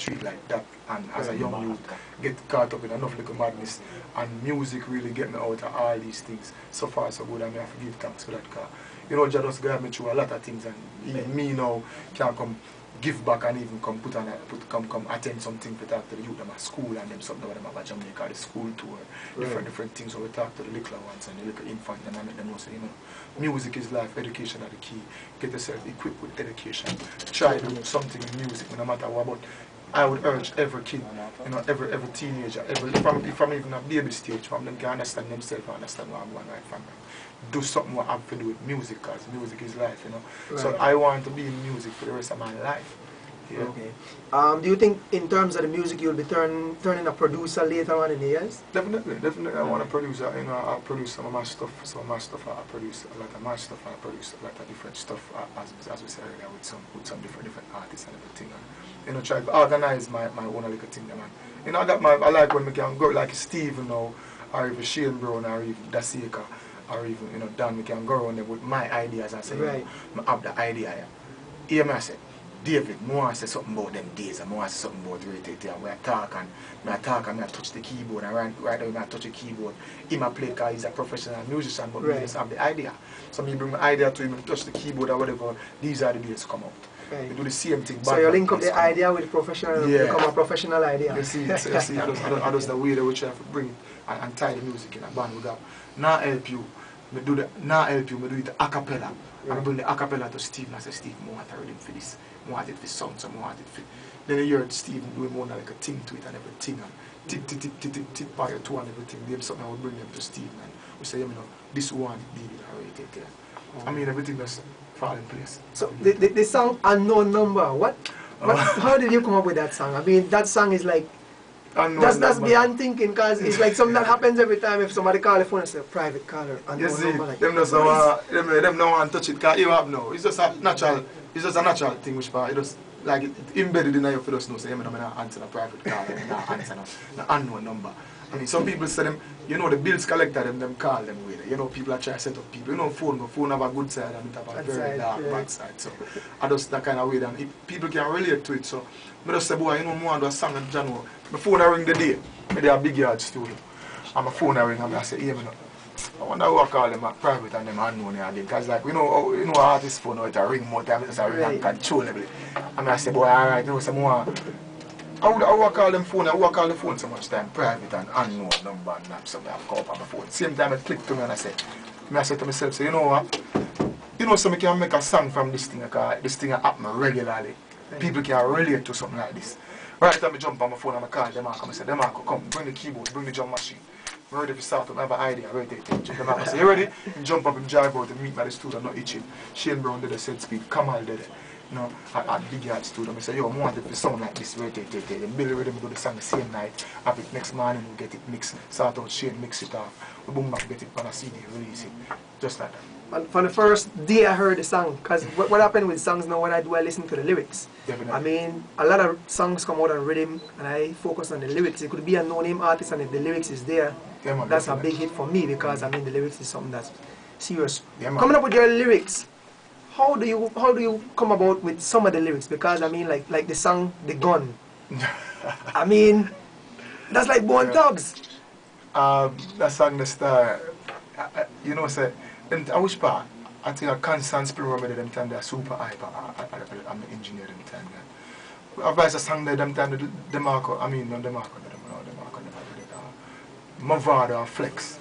street like that, and as a young youth, get caught up in enough little madness, and music really get me out of all these things. So far so good, and I have to give thanks for that, car. You know, Jah just guide me through a lot of things, and even me now can come give back and even come come attend something to talk to the youth them at school and them something about them about Jamaica, the school tour, different things. So we talk to the little ones and the little infant and I make them know say, you know, music is life, education are the key. Get yourself equipped with education. Try to do something in music, no matter what. But I would urge every kid, you know, every teenager, from even a baby stage, from them can understand themselves and understand what I'm going right from them. Do something what I have to do with music, because music is life, you know. Right. So I want to be in music for the rest of my life. Yeah. Okay. Do you think in terms of the music you'll be turning a producer later on in the years? Definitely. I want to produce, you know, I produce some of my stuff. I produce a lot of my stuff, and I produce a lot of different stuff, as we said earlier, with some different artists and everything. And, you know, try to organize my own little thing, man. You know, I like when we can go like Steve, you know, or even Shane Brown, or even Dasika, or even, you know, Dan, we can go around there with my ideas and say, right, you know, I have the idea here. Hear me, I say, David, I want to say something about them days, I want to say something about Rate and we talk and I touch the keyboard, and right now I touch the keyboard. He might play because he's a professional musician, but we just have the idea. So me bring my idea to him, touch the keyboard or whatever, these are the days come out. Right. We do the same thing. So you link up the idea with professional, become a professional idea. You see, I just the way that we try to bring it and tie the music in a band we got. Now help you, me do it a cappella. Right. I bring the a cappella to Steve and I say, Steve, I want a rhythm for this. I want it for sound, so I want it for... Then you hear Steve doing more like a thing to it and everything, and tip by your two and everything. Then something I would bring them to Steve and we say, you know, this one, David, I already take care. I mean, everything just fall in place. So the song Unknown Number, how did you come up with that song? I mean, that song is like, that's beyond thinking, because it's like something that happens every time if somebody call the phone and say, private caller, unknown number. Like, them don't want to touch it, because you have no. It's just a natural thing which it just like it embedded in your face, no say, I'm not answer a private call, I'm not answer an unknown number. I mean, some people say them, you know, the bills collector them call them with it. You know, people are trying to set up people. You know, phone have a good side and it have a very dark bad side. So I just that kind of way that people can relate to it. So I just say, boy, you know, I want to do a song in January. My phone I ring the day. They have a big yard studio. And my phone I ring and I say, hey, I wonder who I call them private and them unknown again. Because like you know artist phone it a ring more time, it's a ring uncontrollably. And I say, boy, alright, you know, some more. I would call them phone, I would call the phone so much time, private and unknown number and that, something I've called on my phone. Same time it clicked to me and I said to myself, so you know what? You know, so I can make a song from this thing, because this thing happen regularly. People can relate to something like this. Right time I jump on my phone and I call them and come and say, them come, bring the keyboard, bring the drum machine. I'm ready to start up, I have an idea, ready to take them out. I say, you ready? Jump up and drive out and meet by the studio, not itching. Shane Brown did a set speed, Kamal did it. You know, at Big Yard Studio, I say, yo, I want it to sound like this, right, Then Billy Rhythm do the song the same night, have it next morning, we get it mixed, start out Shane, mix it off, we boom back, get it on a CD, release it, just like that. And for the first day I heard the song, because what happened with songs now, what I do, I listen to the lyrics. Definitely. I mean, a lot of songs come out on rhythm, and I focus on the lyrics. It could be a no-name artist, and if the lyrics is there, that's a big hit for me, because I mean, the lyrics is something that's serious. Coming up with your lyrics, how do you come about with some of the lyrics? Because I mean, like the song "The Gun." I mean, that's like Bone Thugs. That song the star. You know, say, I wish part. I think a constant spirit remember them time they're super hyper. I'm the engineer them time. I've a song there them time the Marco. I mean, not the Marco. Mavada flex.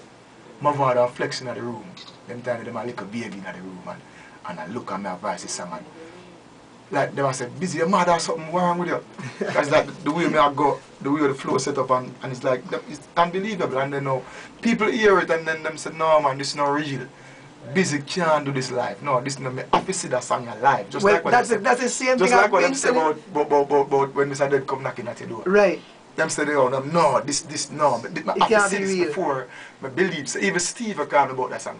Mavada flex in the room. Them time them a little baby in the room and I look at my advice this song and like they was say, busy your mother or something wrong with you. Because like the way I go, the way the flow set up and it's like it's unbelievable, and then now people hear it and then them say, no man, this is not real. Busy can't do this live. No, this is not me. I have to see that song live. Just well, like what that's the same just thing like what them say about when Mr. Dead come knocking at your door. Right. Them say no, this no, but I have to see this before. I believe so. Even Steve called about that song.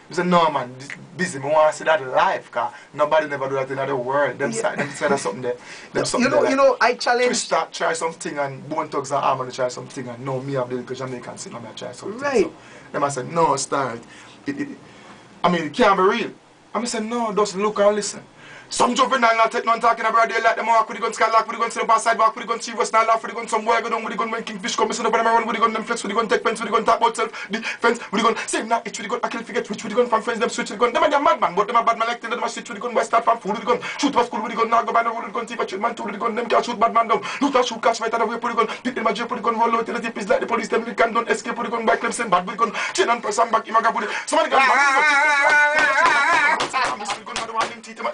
He said, no man, this busy, I want to see that live, because nobody never do that in the world. Them say that something there. You know, I challenge... Twista try something and Bone Thugs and Harmony try something and no, me have the little Jamaican singer, I try something. Right. So, them I said, no, start. I mean, it can't be real. I said, no, just look and listen. Some juvenile not take none talking about they like them walk with the gun, skylark with the gun, sit up on sidewalk with the gun, serious now laugh with the gun, some boy go down with the gun when Kingfish come, listen up and run with the gun, them flex with the gun, take pens with the gun, talk about self defense with the gun, same not itch with the gun, I kill forget which with the gun, from friends them switch with the gun, them and them madman, but them a bad man like tell them a shit with the gun, why start from food with the gun, shoot for school with the gun, now go by the road with the gun, see if I shoot man two with the gun, them can't shoot bad man down, loot or shoot catch fight and away put the gun, pick them a jail put the gun, roll out till the tip is like the police, them can don't escape with the gun, back them send bad with the gun, chain and press and back him a go with it, somebody got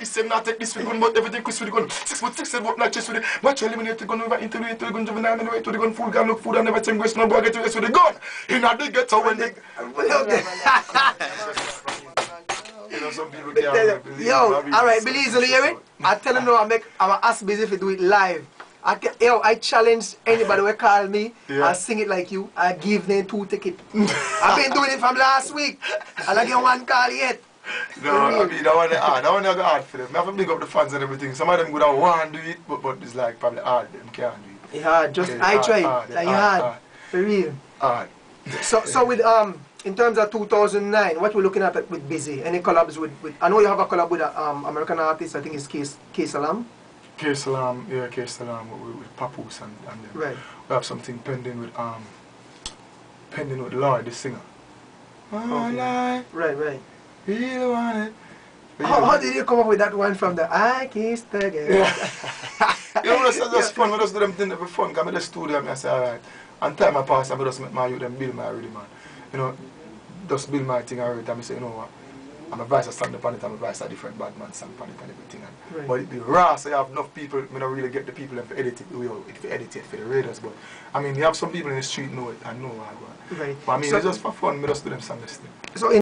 same not take this with gun, but everything quiz with the gun. 6'6" said what like chest with it. Watch eliminate the gun, over interview to the gun, juvenile and away to the gun, full gun, look food and never take waste, no boy get to rest with the gun. In a big ghetto when they you know some people can't believe. Yo, alright, Belize, you hear it? I tell them no, I'm ass busy if you do it live. I challenge anybody who call me and sing it like you. I give them 2 tickets. I've been doing it from last week. And I get 1 call yet. No, I mean, that one I go hard for them. I have to big up the fans and everything. Some of them would have want to do it, but it's like probably hard. Them can't do it. It's hard. Just I try it. Like hard. For real. Hard. So with in terms of 2009, what we're looking at with Busy? Any collabs with I know you have a collab with American artist. I think it's K Salam. K Salam, yeah, K Salam with Papoose and them. Right. We have something pending with Lloyd, the singer. Okay. Right. You want it. How did you come up with that one from the I Kissed the Girl? Yeah. You know, it's just fun. We just do them things for fun. Come in the studio and I say, alright. And time I pass, I just make my youth and build my rhythm, man. You know, just build my thing already. And I say, you know what? I'm a vice a stand up on it, I'm a vice a different bad man song on it and everything. And, right. But it be raw, so you have enough people, I don't really get the people and for edit it, for the radars. But I mean, you have some people in the street know it and know what I want. Right. But I mean, so, it's just for fun, we just do them songs. So